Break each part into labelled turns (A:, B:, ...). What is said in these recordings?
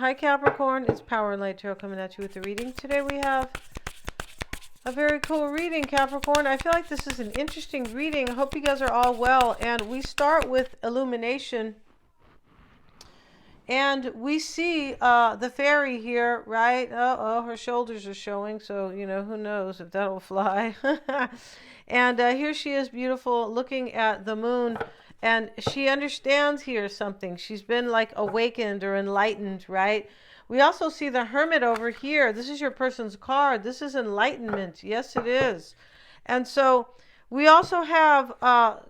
A: Hi Capricorn, it's Power and Light Tarot coming at you with the reading. Today we have a very cool reading, Capricorn. I feel like this is an interesting reading. I hope you guys are all well. And we start with illumination. And we see the fairy here, right? Uh-oh, her shoulders are showing, so, who knows if that'll fly. And here she is, beautiful, looking at the moon. And she understands here something. She's been like awakened or enlightened, right? We also see the hermit over here. This is your person's card. This is enlightenment. Yes, it is. And so we also have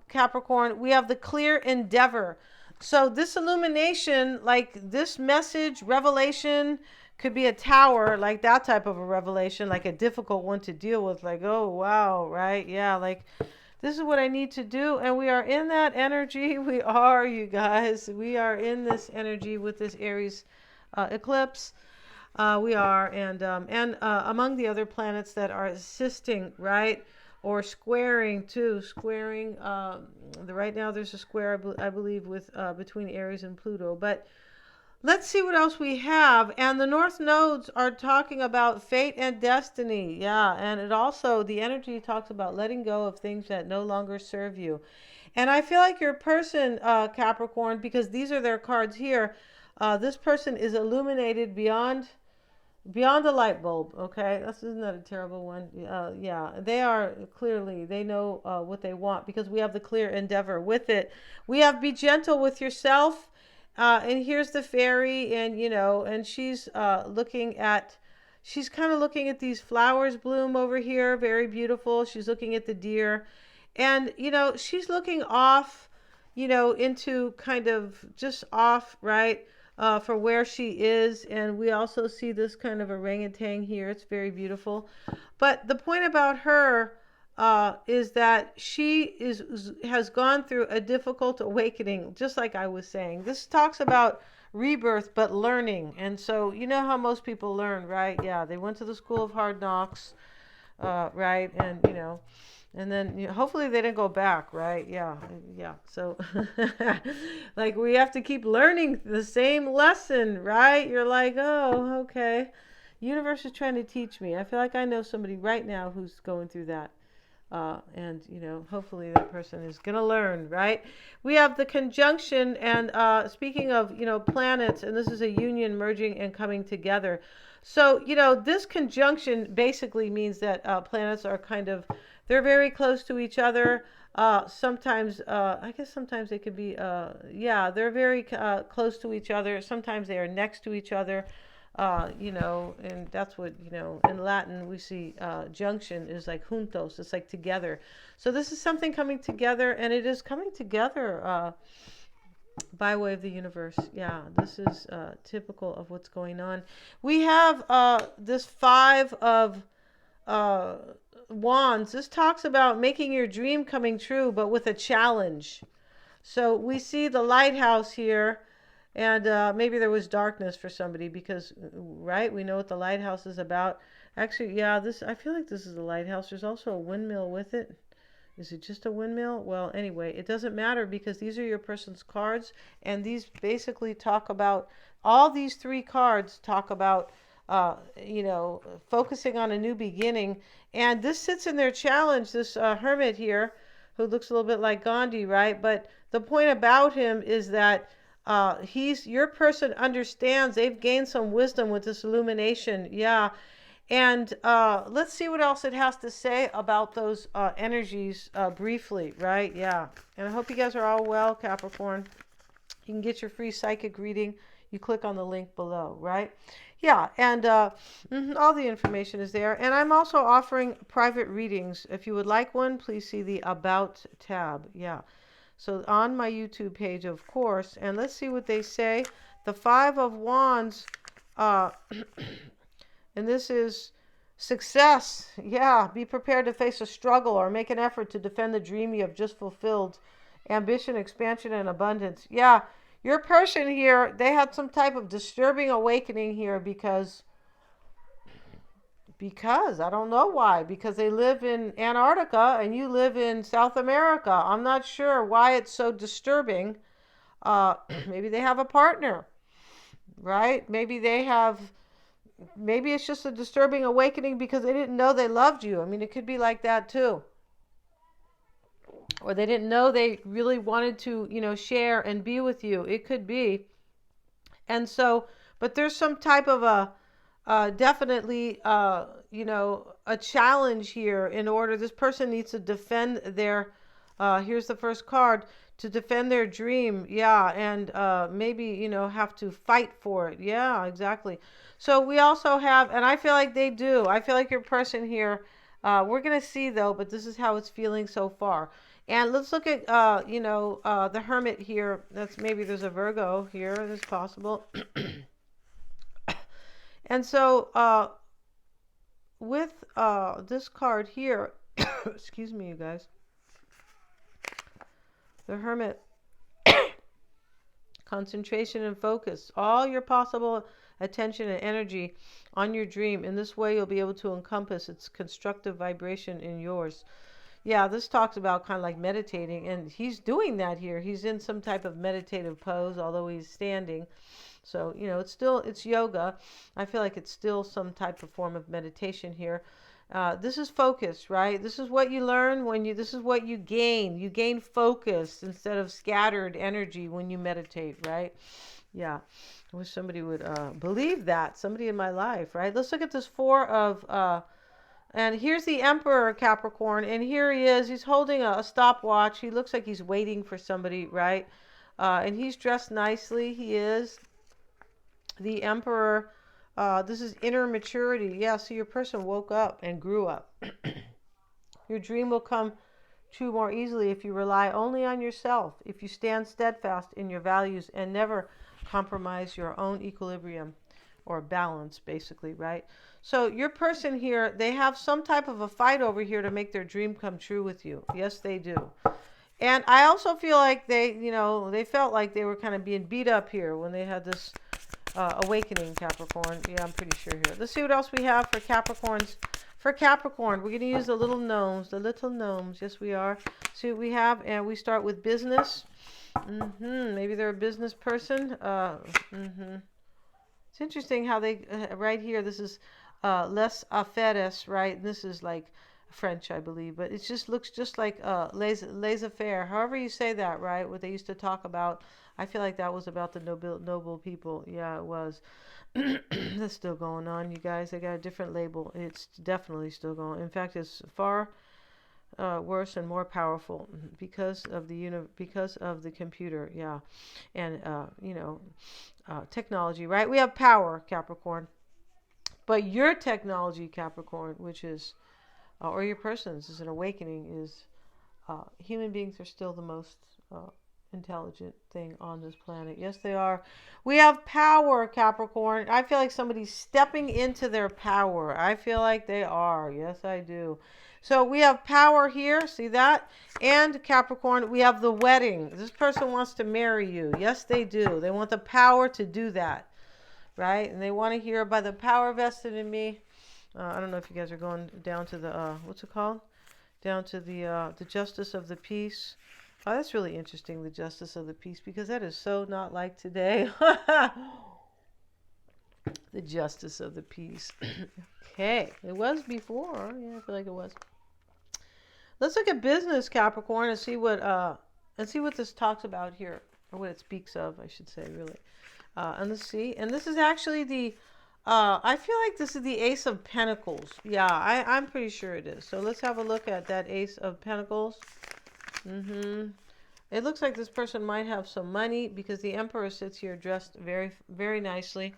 A: Capricorn. We have the clear endeavor. So this illumination, like this message, revelation, could be a tower, like that type of a revelation, like a difficult one to deal with. Like, oh, wow, right? Yeah, like this is what I need to do. And we are in that energy. We are, you guys. We are in this energy with this Aries eclipse. We are. And among the other planets that are assisting, right? Or squaring too. Squaring. Right now there's a square, I believe, with between Aries and Pluto. But let's see what else we have. And the North nodes are talking about fate and destiny. Yeah, and it also, the energy talks about letting go of things that no longer serve you. And I feel like your person, Capricorn, because these are their cards here, this person is illuminated beyond the light bulb. Okay, isn't that a terrible one? Yeah, they are clearly, they know what they want, because we have the clear endeavor with it. We have be gentle with yourself. And here's the fairy, and and she's she's kind of looking at these flowers bloom over here, very beautiful. She's looking at the deer, and she's looking off, into kind of just off, right, for where she is. And we also see this kind of orangutan here. It's very beautiful. But the point about her is that she has gone through a difficult awakening, just like I was saying. This talks about rebirth, but learning. And so you know how most people learn, right? Yeah, they went to the school of hard knocks, right? And and then hopefully they didn't go back, right? Yeah. So like we have to keep learning the same lesson, right? You're like, oh, okay. Universe is trying to teach me. I feel like I know somebody right now who's going through that. And hopefully that person is going to learn, right? We have the conjunction, and speaking of planets, and this is a union merging and coming together. So this conjunction basically means that planets are they're very close to each other. Sometimes I guess sometimes they could be they're very close to each other. Sometimes they are next to each other. And that's what, in Latin we see junction is like juntos, it's like together. So this is something coming together, and it is coming together by way of the universe. Yeah, this is typical of what's going on. We have this Five of Wands. This talks about making your dream coming true, but with a challenge. So we see the lighthouse here. And maybe there was darkness for somebody because, right, we know what the lighthouse is about. Actually, yeah, I feel like this is a lighthouse. There's also a windmill with it. Is it just a windmill? Well, anyway, it doesn't matter because these are your person's cards. And these basically talk about, all these three cards talk about, focusing on a new beginning. And this sits in their challenge, this hermit here, who looks a little bit like Gandhi, right? But the point about him is that your person understands, they've gained some wisdom with this illumination. Yeah. And let's see what else it has to say about those energies briefly, right? Yeah. And I hope you guys are all well, Capricorn. You can get your free psychic reading. You click on the link below, right? Yeah. And all the information is there. And I'm also offering private readings. If you would like one, please see the About tab. Yeah. So on my YouTube page, of course, and let's see what they say. The Five of Wands, and this is success. Yeah, be prepared to face a struggle or make an effort to defend the dream you have just fulfilled. Ambition, expansion, and abundance. Yeah, your person here, they had some type of disturbing awakening here because I don't know why, because they live in Antarctica and you live in South America. I'm not sure why it's so disturbing. Maybe they have a partner. right? Maybe it's just a disturbing awakening because they didn't know they loved you. I mean, it could be like that too. Or they didn't know they really wanted to, share and be with you. It could be. And so, but there's some type of definitely, a challenge here in order. This person needs to defend their, here's the first card, to defend their dream. Yeah. And maybe, have to fight for it. Yeah, exactly. So we also have, and I feel like they do. I feel like your person here, we're going to see though, but this is how it's feeling so far. And let's look at, the Hermit here. That's maybe there's a Virgo here. That's possible. And so with this card here, excuse me, you guys, the Hermit, concentration and focus, all your possible attention and energy on your dream. In this way, you'll be able to encompass its constructive vibration in yours. Yeah, this talks about kind of like meditating, and he's doing that here. He's in some type of meditative pose, although he's standing. So, it's yoga. I feel like it's still some type of form of meditation here. This is focus, right? This is what you learn this is what you gain. You gain focus instead of scattered energy when you meditate, right? Yeah. I wish somebody would believe that. Somebody in my life, right? Let's look at this Four of, and here's the Emperor, Capricorn, and here he is. He's holding a stopwatch. He looks like he's waiting for somebody, right? And he's dressed nicely. He is the Emperor. This is inner maturity. Yeah, so your person woke up and grew up. Your dream will come true more easily if you rely only on yourself, if you stand steadfast in your values and never compromise your own equilibrium or balance, basically, right? So your person here, they have some type of a fight over here to make their dream come true with you. Yes, they do. And I also feel like they felt like they were kind of being beat up here when they had this awakening, Capricorn. Yeah, I'm pretty sure here. Let's see what else we have for Capricorns. For Capricorn, we're going to use the little gnomes. The little gnomes. Yes, we are. See what we have. And we start with business. Maybe they're a business person. It's interesting how they, right here, this is les affaires, right? And this is like French, I believe. But it just looks just like les affaires. However you say that, right? What they used to talk about. I feel like that was about the noble people. Yeah, it was. That's still going on, you guys. They got a different label. It's definitely still going. In fact, it's far worse and more powerful because of the computer. Yeah, and technology. Right? We have power, Capricorn. But your technology, Capricorn, which is or your person's is an awakening. Is human beings are still the most intelligent thing on this planet. Yes, they are. We have power, Capricorn. I feel like somebody's stepping into their power. I feel like they are. Yes, I do. So we have power here. See that? And Capricorn, we have the wedding. This person wants to marry you. Yes, they do. They want the power to do that. Right? And they want to hear by the power vested in me. I don't know if you guys are going down to the, what's it called? Down to the justice of the peace. Oh, that's really interesting, the justice of the peace, because that is so not like today. The justice of the peace. Okay. It was before. Yeah, I feel like it was. Let's look at business, Capricorn, and see what this talks about here, or what it speaks of, I should say, really. And let's see. And this is actually the I feel like this is the Ace of Pentacles. Yeah, I'm pretty sure it is. So let's have a look at that Ace of Pentacles. It looks like this person might have some money because the Emperor sits here dressed very, very nicely.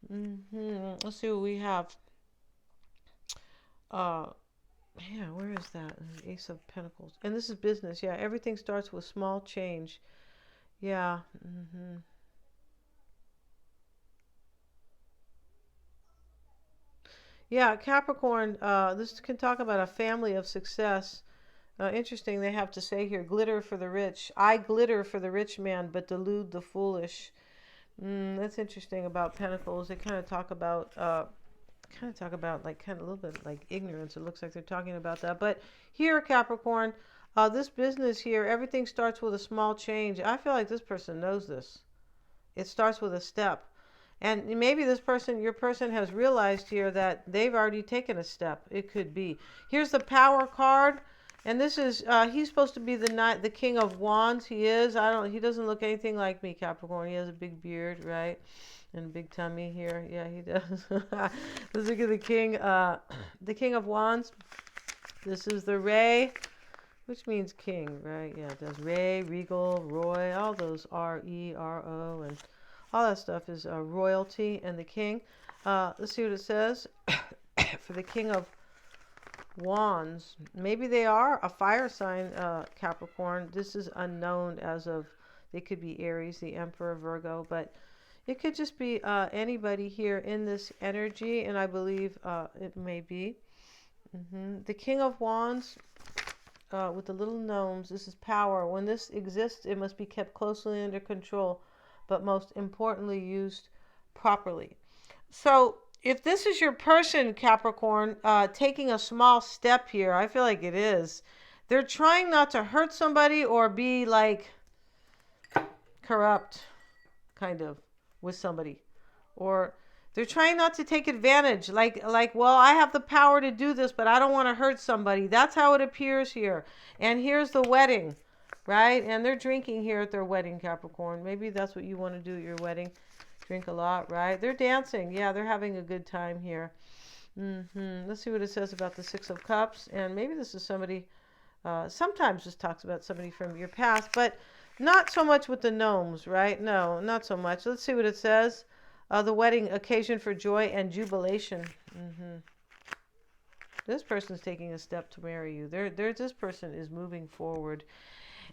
A: Let's see what we have. Yeah, where is that? Ace of Pentacles. And this is business. Yeah, everything starts with small change. Yeah. Yeah, Capricorn, this can talk about a family of success. Interesting, they have to say here, glitter for the rich. I glitter for the rich man, but delude the foolish. That's interesting about Pentacles. They kind of talk about, like kind of a little bit like ignorance. It looks like they're talking about that. But here, Capricorn, this business here, everything starts with a small change. I feel like this person knows this. It starts with a step. And maybe your person has realized here that they've already taken a step. It could be. Here's the Power card. And this is, he's supposed to be the King of Wands. He is. He doesn't look anything like me, Capricorn. He has a big beard, right? And a big tummy here. Yeah, he does. Let's look at the King of Wands. This is the Ray, which means king, right? Yeah, it does. Ray, regal, roy, all those R-E-R-O, and all that stuff is royalty and the king. Let's see what it says for the King of Wands. Maybe they are a fire sign, Capricorn. This is unknown as of, they could be Aries, the Emperor, Virgo, but it could just be anybody here in this energy, and I believe it may be. The King of Wands with the little gnomes, this is power. When this exists, it must be kept closely under control, but most importantly, used properly. So if this is your person, Capricorn, taking a small step here, I feel like it is. They're trying not to hurt somebody or be like corrupt, kind of, with somebody. Or they're trying not to take advantage. Like, well, I have the power to do this, but I don't want to hurt somebody. That's how it appears here. And here's the wedding, right? And they're drinking here at their wedding, Capricorn. Maybe that's what you want to do at your wedding. Drink a lot, right? They're dancing. Yeah, they're having a good time here. Let's see what it says about the Six of Cups. And maybe this is somebody, sometimes this talks about somebody from your past, but not so much with the gnomes, right? No, not so much. Let's see what it says. The wedding, occasion for joy and jubilation. This person's taking a step to marry you. This person is moving forward.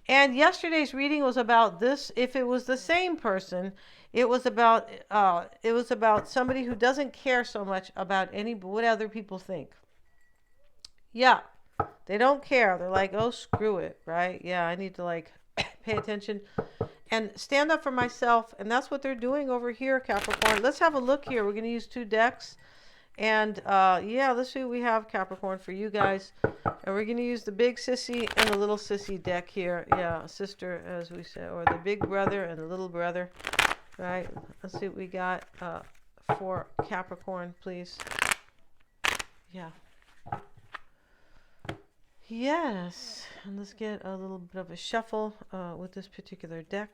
A: And yesterday's reading was about this. If it was the same person, it was about somebody who doesn't care so much about what other people think. Yeah, they don't care. They're like, oh, screw it, right? Yeah, I need to like pay attention and stand up for myself. And that's what they're doing over here, Capricorn. Let's have a look here. We're going to use 2 decks. And yeah, let's see what we have, Capricorn, for you guys. And we're going to use the big sissy and the little sissy deck here. Yeah, sister, as we said, or the big brother and the little brother. Right? Let's see what we got for Capricorn, please. Yeah. Yes. And let's get a little bit of a shuffle with this particular deck.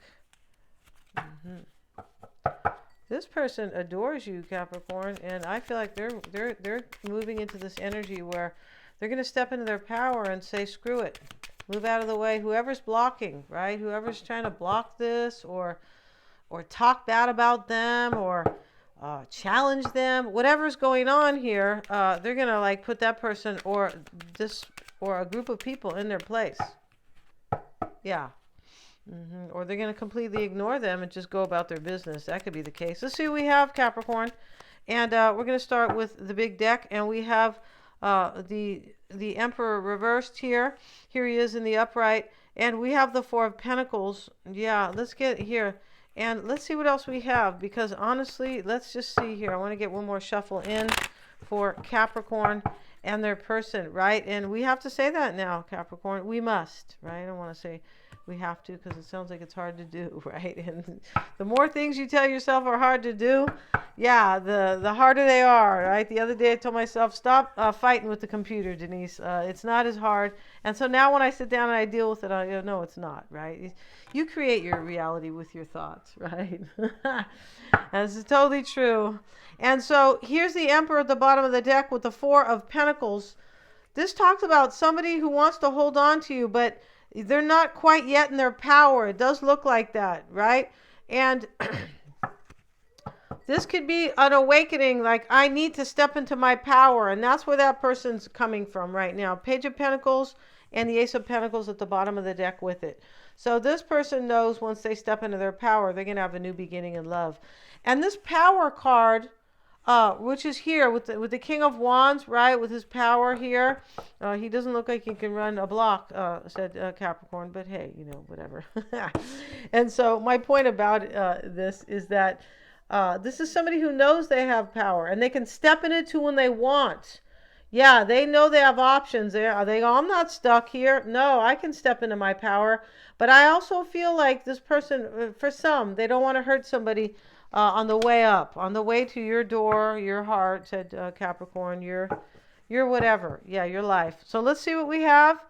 A: This person adores you, Capricorn, and I feel like they're moving into this energy where they're going to step into their power and say, screw it. Move out of the way. Whoever's blocking, right? Whoever's trying to block this or talk bad about them or challenge them, whatever's going on here, they're going to like put that person or a group of people in their place. Yeah. Or they're going to completely ignore them and just go about their business. That could be the case. Let's see what we have, Capricorn. And we're going to start with the big deck. And we have the Emperor reversed here. Here he is in the upright. And we have the 4 of Pentacles. Yeah, let's get here. And let's see what else we have. Because honestly, let's just see here. I want to get one more shuffle in for Capricorn and their person, right? And we have to say that now, Capricorn. We must, right? I don't want to say we have to because it sounds like it's hard to do, right? And the more things you tell yourself are hard to do, yeah, the harder they are, right? The other day I told myself, stop fighting with the computer, Denise. It's not as hard. And so now when I sit down and I deal with it, I go, no, it's not, right? You create your reality with your thoughts, right? This is totally true. And so here's the Emperor at the bottom of the deck with the 4 of Pentacles. This talks about somebody who wants to hold on to you, but they're not quite yet in their power. It does look like that, right? And this could be an awakening, like I need to step into my power. And that's where that person's coming from right now. Page of Pentacles and the Ace of Pentacles at the bottom of the deck with it. So this person knows once they step into their power, they're going to have a new beginning in love. And this Power card, which is here with the King of Wands, right, with his power here. He doesn't look like he can run a block, said Capricorn, but hey, you know, whatever. And so my point about this is that this is somebody who knows they have power and they can step in it to when they want. Yeah, they know they have options. They go, I'm not stuck here. No, I can step into my power. But I also feel like this person, for some, they don't want to hurt somebody on the way up, on the way to your door, your heart, said Capricorn, your whatever. Yeah, your life. So let's see what we have.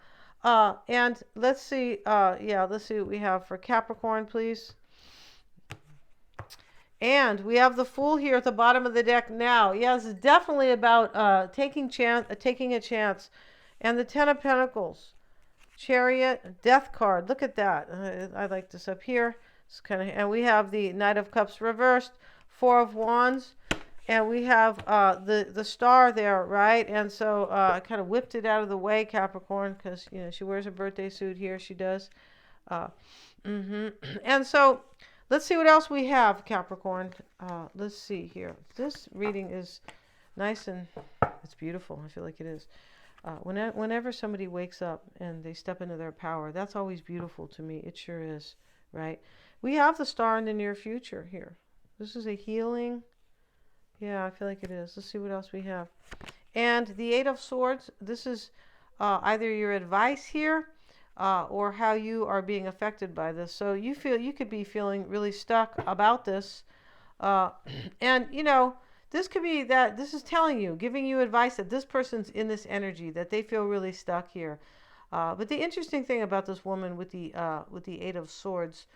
A: And let's see, let's see what we have for Capricorn, please. And we have the Fool here at the bottom of the deck now. Yes, it's definitely about taking a chance. And the Ten of Pentacles, Chariot, Death card. Look at that. I like this up here. It's kind of, and we have the Knight of Cups reversed, Four of Wands, and we have the Star there, right? And so I kind of whipped it out of the way, Capricorn, because she wears a birthday suit here. She does. And so let's see what else we have, Capricorn. Let's see here. This reading is nice and it's beautiful. I feel like it is. Whenever somebody wakes up and they step into their power, that's always beautiful to me. It sure is, right? We have the Star in the near future here. This is a healing. Yeah, I feel like it is. Let's see what else we have. And the Eight of Swords. This is either your advice here or how you are being affected by this. So you could be feeling really stuck about this. And, this could be that this is telling you, giving you advice that this person's in this energy, that they feel really stuck here. But the interesting thing about this woman with the Eight of Swords,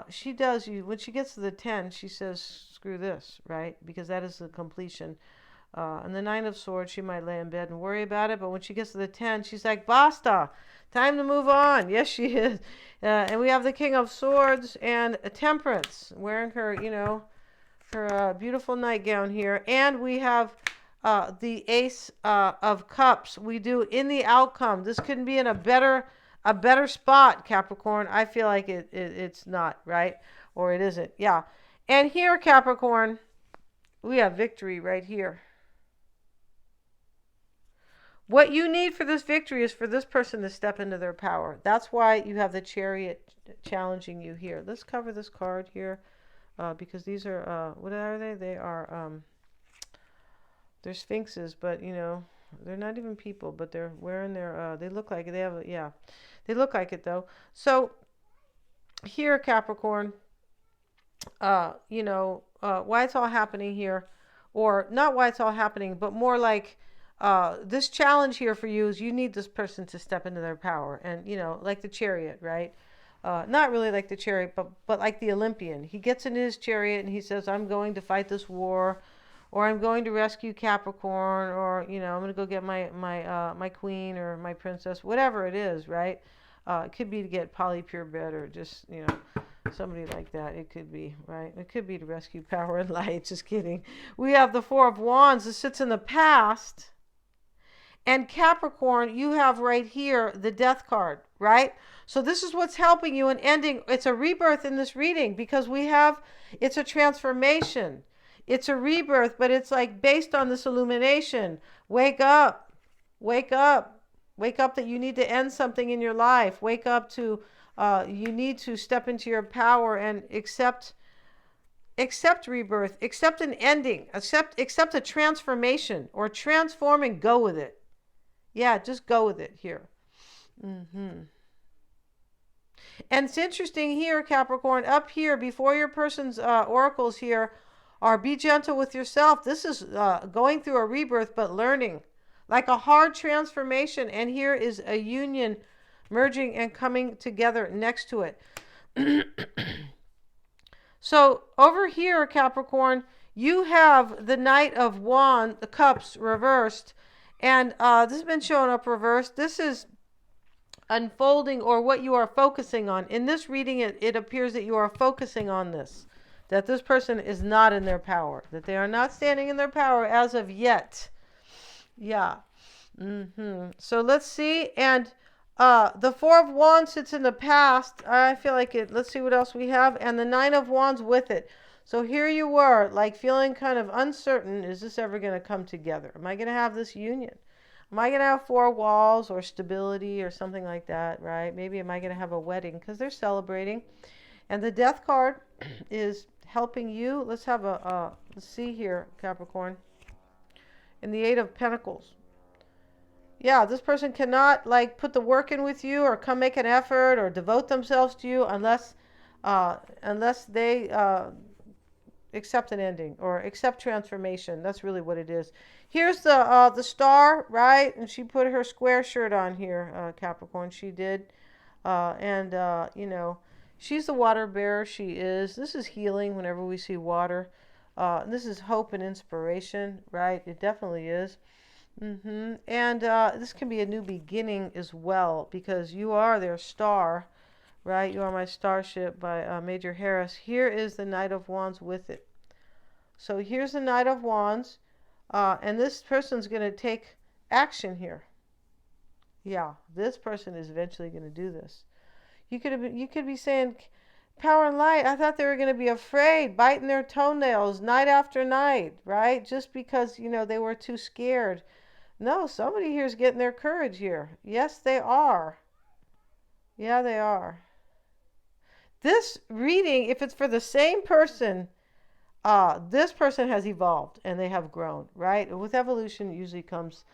A: she does, when she gets to the 10, she says, screw this, right? Because that is the completion. And the Nine of Swords, she might lay in bed and worry about it. But when she gets to the 10, she's like, basta, time to move on. Yes, she is. And we have the King of Swords and a Temperance, wearing her, her beautiful nightgown here. And we have the Ace of Cups. We do in the outcome. This couldn't be in a better spot, Capricorn. I feel like it's not, right? Or it isn't. Yeah. And here, Capricorn, we have victory right here. What you need for this victory is for this person to step into their power. That's why you have the Chariot challenging you here. Let's cover this card here because these are, what are they? They are, they're sphinxes, but, they're not even people, but they're wearing their, they look like it. They have, they look like it, though. So here, Capricorn, why it's all happening here, or not why it's all happening, but more like this challenge here for you is you need this person to step into their power. And, like the Chariot, right? Not really like the Chariot, but like the Olympian. He gets in his chariot and he says, I'm going to fight this war, or I'm going to rescue Capricorn, or, I'm going to go get my queen or my princess, whatever it is, right? It could be to get polypure or just, somebody like that. It could be, right? It could be to rescue power and light. Just kidding. We have the Four of Wands that sits in the past. And Capricorn, you have right here the Death card, right? So this is what's helping you in ending. It's a rebirth in this reading because it's a transformation. It's a rebirth, but it's like based on this illumination. Wake up. Wake up. Wake up that you need to end something in your life. Wake up to you need to step into your power and accept rebirth, accept an ending, accept a transformation or transform and go with it. Yeah, just go with it here. And it's interesting here, Capricorn, up here before your person's oracles here are be gentle with yourself. This is going through a rebirth, but learning like a hard transformation. And here is a union merging and coming together next to it. So over here, Capricorn, you have the Knight of Wands, the Cups reversed. And this has been shown up reversed. This is unfolding or what you are focusing on. In this reading, it appears that you are focusing on this. That this person is not in their power. That they are not standing in their power as of yet. Yeah. So let's see. And the Four of Wands sits in the past. I feel like it. Let's see what else we have. And the Nine of Wands with it. So here you were, like feeling kind of uncertain. Is this ever going to come together? Am I going to have this union? Am I going to have four walls or stability or something like that, right? Maybe am I going to have a wedding? Because they're celebrating. And the Death card is helping you. Let's have let's see here, Capricorn. In the Eight of Pentacles. Yeah, this person cannot like put the work in with you or come make an effort or devote themselves to you unless they accept an ending or accept transformation. That's really what it is. Here's the star, right? And she put her square shirt on here, Capricorn. She did, and you know, she's the water bearer. She is. This is healing. Whenever we see water, this is hope and inspiration, right? It definitely is. And this can be a new beginning as well because you are their star, right? You Are My Starship by Major Harris. Here is the Knight of Wands with it. So here's the Knight of Wands, and this person's going to take action here. Yeah, this person is eventually going to do this. You could be saying, power and light. I thought they were going to be afraid, biting their toenails night after night, right? Just because they were too scared. No, somebody here is getting their courage here. Yes, they are. Yeah, they are. This reading, if it's for the same person, this person has evolved and they have grown, right? With evolution usually comes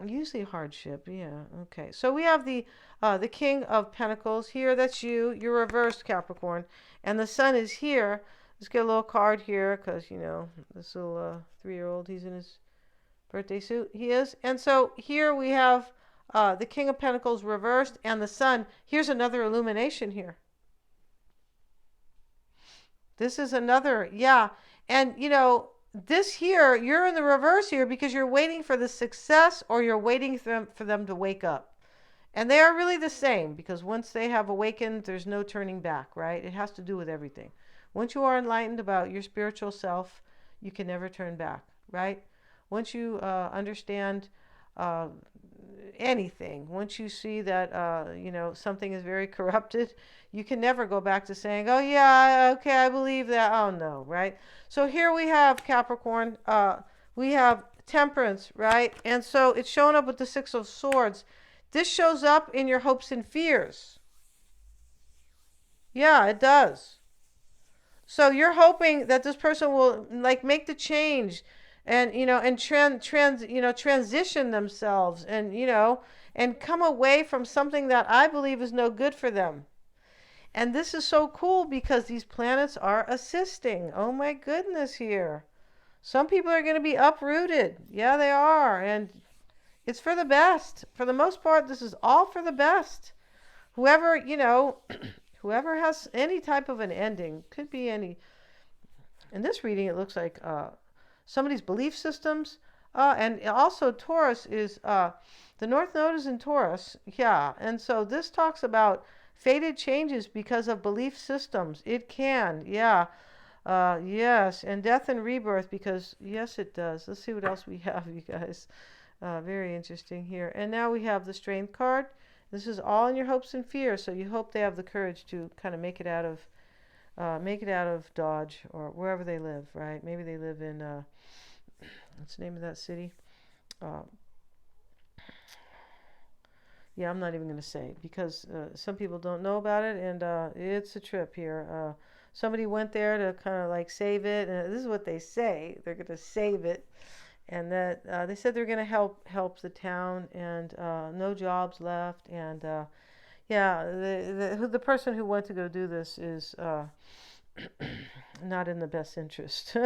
A: usually hardship. Yeah, okay. So we have the King of Pentacles here. That's you. You're reversed, Capricorn. And the Sun is here. Let's get a little card here because, this little 3-year-old, he's in his birthday suit. He is. And so here we have the King of Pentacles reversed and the Sun. Here's another illumination here. This is another, yeah. And, this here, you're in the reverse here because you're waiting for the success or you're waiting for them to wake up. And they are really the same because once they have awakened, there's no turning back, right? It has to do with everything. Once you are enlightened about your spiritual self, you can never turn back, right? Once you understand anything, once you see that, something is very corrupted, you can never go back to saying, oh, yeah, okay, I believe that. Oh, no, right? So here we have Capricorn. We have Temperance, right? And so it's shown up with the Six of Swords. This shows up in your hopes and fears. Yeah, it does. So you're hoping that this person will make the change and transition themselves and come away from something that I believe is no good for them. And this is so cool because these planets are assisting. Oh my goodness here. Some people are going to be uprooted. Yeah, they are. And it's for the best. For the most part, this is all for the best. Whoever, whoever has any type of an ending, could be any. In this reading, it looks like somebody's belief systems. And also Taurus is, the North Node is in Taurus. Yeah. And so this talks about fated changes because of belief systems. It can. Yeah. Yes. And death and rebirth because, yes, it does. Let's see what else we have, you guys. Very interesting here. And now we have the Strength card. This is all in your hopes and fears. So you hope they have the courage to kind of make it out of Dodge or wherever they live, right? Maybe they live in, what's the name of that city? Yeah, I'm not even going to say because some people don't know about it, and it's a trip here. Somebody went there to kind of save it, and this is what they say. They're going to save it. And that they said they're going to help the town, and no jobs left. And yeah, the person who went to go do this is not in the best interest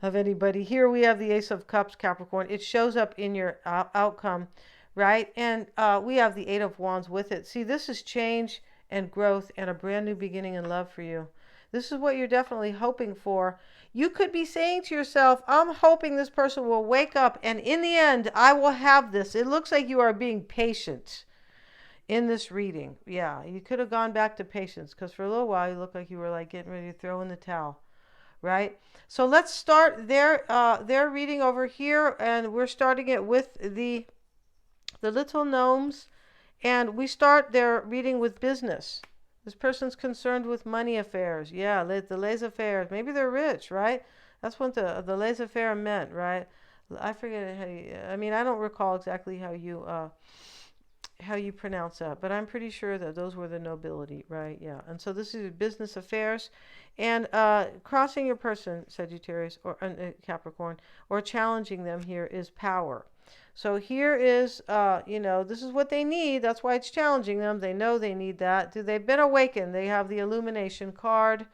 A: of anybody. Here we have the Ace of Cups, Capricorn. It shows up in your outcome, right? And we have the Eight of Wands with it. See, this is change and growth and a brand new beginning in love for you. This is what you're definitely hoping for. You could be saying to yourself, I'm hoping this person will wake up and in the end, I will have this. It looks like you are being patient in this reading. Yeah, you could have gone back to patience because for a little while you looked like you were getting ready to throw in the towel, right? So let's start their reading over here, and we're starting it with the little gnomes, and we start their reading with business. This person's concerned with money affairs. Yeah, the laissez-faire. Maybe they're rich, right? That's what the laissez-faire meant, right? I forget I don't recall exactly how you pronounce that, but I'm pretty sure that those were the nobility, right? Yeah. And so this is business affairs, and crossing your person, Sagittarius or Capricorn, or challenging them here is power. So here is, this is what they need. That's why it's challenging them. They know they need that. They've been awakened. They have the illumination card.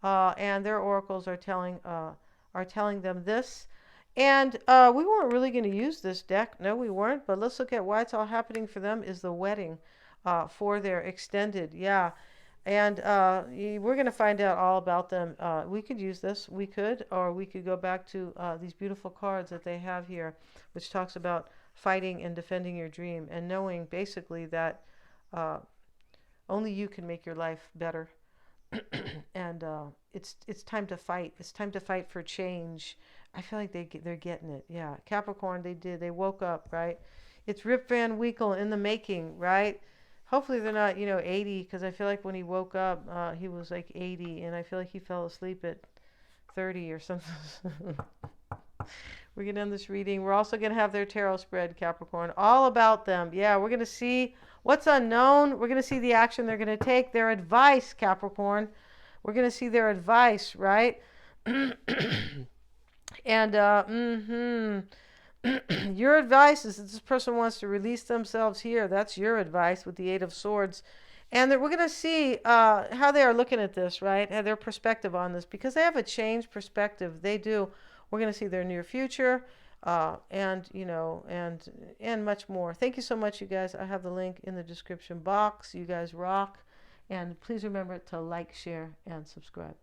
A: and their oracles are telling them this. And we weren't really going to use this deck. No, we weren't. But let's look at why it's all happening for them is the wedding for their extended. Yeah. And we're going to find out all about them. We could use this. We could. Or we could go back to these beautiful cards that they have here, which talks about fighting and defending your dream and knowing basically that only you can make your life better. And it's time to fight. It's time to fight for change. I feel like they're getting it. Yeah, Capricorn, they did. They woke up, right? It's Rip Van Winkle in the making, right? Hopefully they're not, 80, because I feel like when he woke up, he was like 80, and I feel like he fell asleep at 30 or something. We're going to end this reading. We're also going to have their tarot spread, Capricorn, all about them. Yeah, we're going to see what's unknown. We're going to see the action they're going to take, their advice, Capricorn. We're going to see their advice, right? And your advice is that this person wants to release themselves here. That's your advice with the Eight of Swords. And we're going to see how they are looking at this, right? Have their perspective on this, because they have a changed perspective. They do. We're going to see their near future, and much more. Thank you so much, you guys. I have the link in the description box. You guys rock. And please remember to like, share, and subscribe.